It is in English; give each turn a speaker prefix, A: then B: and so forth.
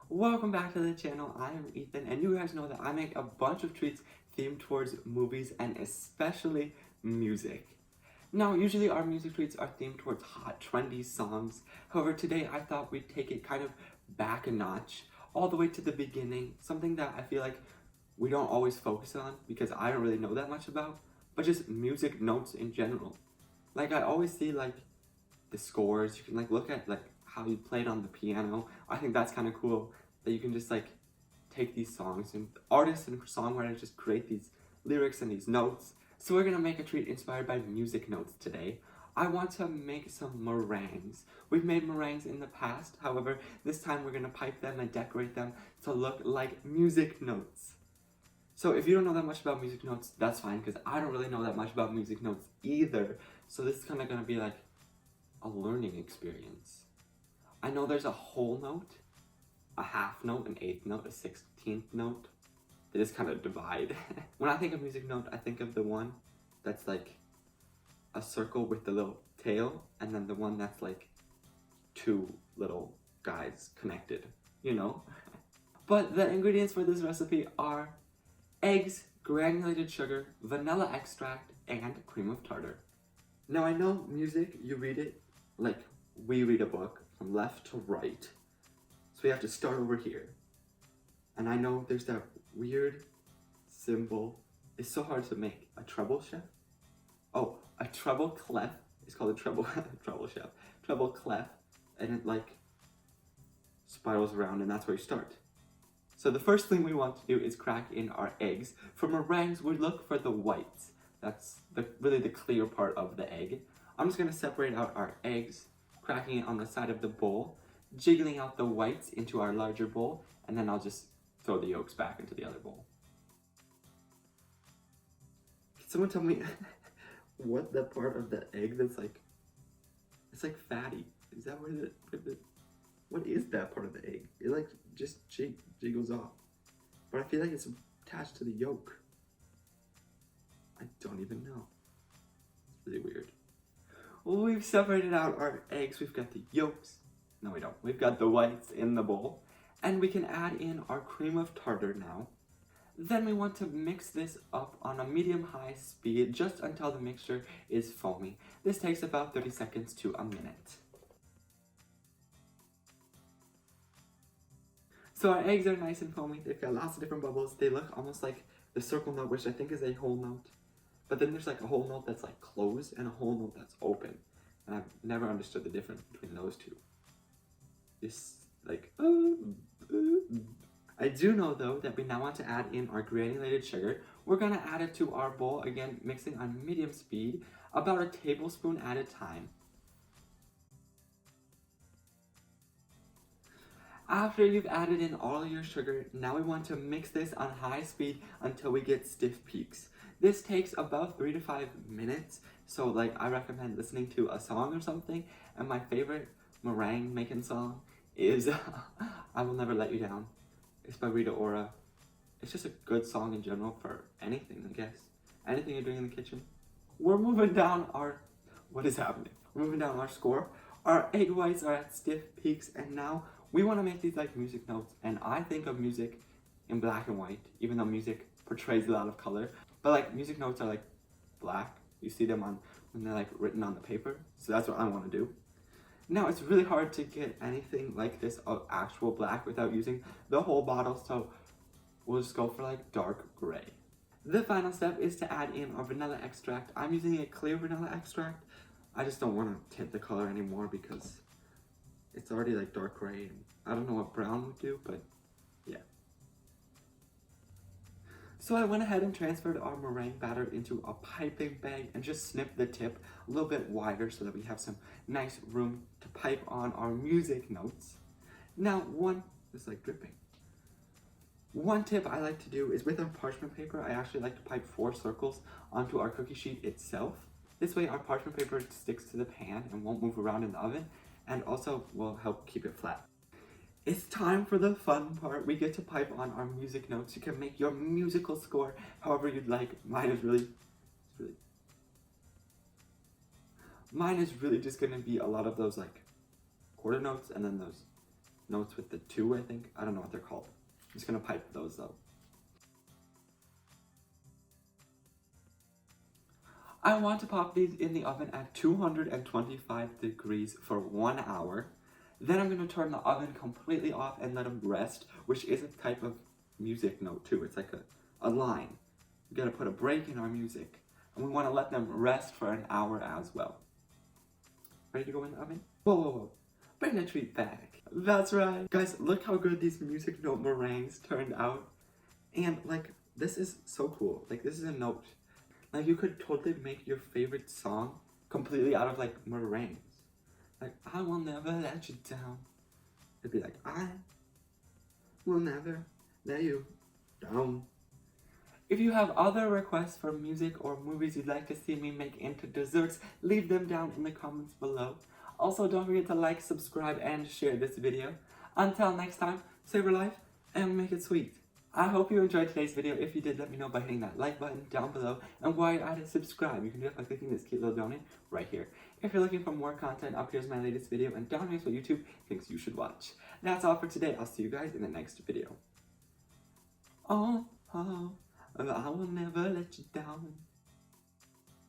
A: Welcome back to the channel. I am Ethan, and you guys know that I make a bunch of treats themed towards movies and especially music. Now, usually our music treats are themed towards hot, trendy songs. However, today I thought we'd take it kind of back a notch, all the way to the beginning, something that I feel like we don't always focus on because I don't really know that much about, but just music notes in general. Like, I always see like the scores. You can like look at like how you played on the piano. I think that's kind of cool that you can just like take these songs and artists and songwriters just create these lyrics and these notes. So we're gonna make a treat inspired by music notes today. I want to make some meringues. We've made meringues in the past, however, this time we're gonna pipe them and decorate them to look like music notes. So if you don't know that much about music notes, that's fine, because I don't really know that much about music notes either. So this is kind of gonna be like a learning experience. I know there's a whole note, a half note, an eighth note, a 16th note. They just kind of divide. When I think of music note, I think of the one that's like a circle with the little tail, and then the one that's like two little guys connected, you know? But the ingredients for this recipe are eggs, granulated sugar, vanilla extract, and cream of tartar. Now I know music, you read it like we read a book from left to right. So we have to start over here. And I know there's that weird symbol. It's so hard to make. A treble chef? Oh, a treble clef. It's called a treble treble chef. Treble clef. And it like spirals around, and that's where you start. So the first thing we want to do is crack in our eggs. For meringues, we look for the whites. That's really the clear part of the egg. I'm just gonna separate out our eggs, cracking it on the side of the bowl, jiggling out the whites into our larger bowl, and then I'll just throw the yolks back into the other bowl. Can someone tell me what the part of the egg that's like, it's like fatty. Is that what is that part of the egg? It like just jiggles off. But I feel like it's attached to the yolk. I don't even know. It's really weird. Well, we've separated out our eggs. We've got the yolks. No, we don't. We've got the whites in the bowl. And we can add in our cream of tartar now. Then we want to mix this up on a medium-high speed just until the mixture is foamy. This takes about 30 seconds to a minute. So our eggs are nice and foamy. They've got lots of different bubbles. They look almost like the circle note, which I think is a whole note. But then there's like a whole note that's like closed and a whole note that's open. And I've never understood the difference between those two. This like, I do know though that we now want to add in our granulated sugar. We're gonna add it to our bowl, again, mixing on medium speed, about a tablespoon at a time. After you've added in all your sugar, now we want to mix this on high speed until we get stiff peaks. This takes about 3 to 5 minutes, so like I recommend listening to a song or something, and my favorite meringue making song is I Will Never Let You Down. It's by Rita Ora. It's just a good song in general for anything, I guess. Anything you're doing in the kitchen. We're moving down our, what is happening? We're moving down our score. Our egg whites are at stiff peaks, and now we want to make these like music notes, and I think of music in black and white, even though music portrays a lot of color. But like music notes are like black. You see them on when they're like written on the paper. So that's what I want to do. Now it's really hard to get anything like this of actual black without using the whole bottle, so we'll just go for like dark gray. The final step is to add in our vanilla extract. I'm using a clear vanilla extract. I just don't want to tint the color anymore because it's already like dark gray, and I don't know what brown would do, but yeah. So I went ahead and transferred our meringue batter into a piping bag and just snipped the tip a little bit wider so that we have some nice room to pipe on our music notes. Now it's like dripping. One tip I like to do is with our parchment paper, I actually like to pipe 4 circles onto our cookie sheet itself. This way our parchment paper sticks to the pan and won't move around in the oven, and also will help keep it flat. It's time for the fun part. We get to pipe on our music notes. You can make your musical score however you'd like. Mine is really just gonna be a lot of those like quarter notes and then those notes with the 2, I think. I don't know what they're called. I'm just gonna pipe those though. I want to pop these in the oven at 225 degrees for 1 hour. Then I'm going to turn the oven completely off and let them rest, which is a type of music note too. It's like a line. We gotta put a break in our music. And we want to let them rest for an hour as well. Ready to go in the oven? Whoa, whoa, whoa. Bring the treat back. That's right. Guys, look how good these music note meringues turned out. And like, this is so cool. Like, this is a note. Like, you could totally make your favorite song completely out of like meringues. Like, I will never let you down. It'd be like, I will never let you down. If you have other requests for music or movies you'd like to see me make into desserts, leave them down in the comments below. Also, don't forget to like, subscribe, and share this video. Until next time, savor life and make it sweet. I hope you enjoyed today's video. If you did, let me know by hitting that like button down below. And while you're at it, subscribe. You can do it by clicking this cute little donut right here. If you're looking for more content, up here's my latest video, and down here's what YouTube thinks you should watch. That's all for today. I'll see you guys in the next video. Oh, I will never let you down.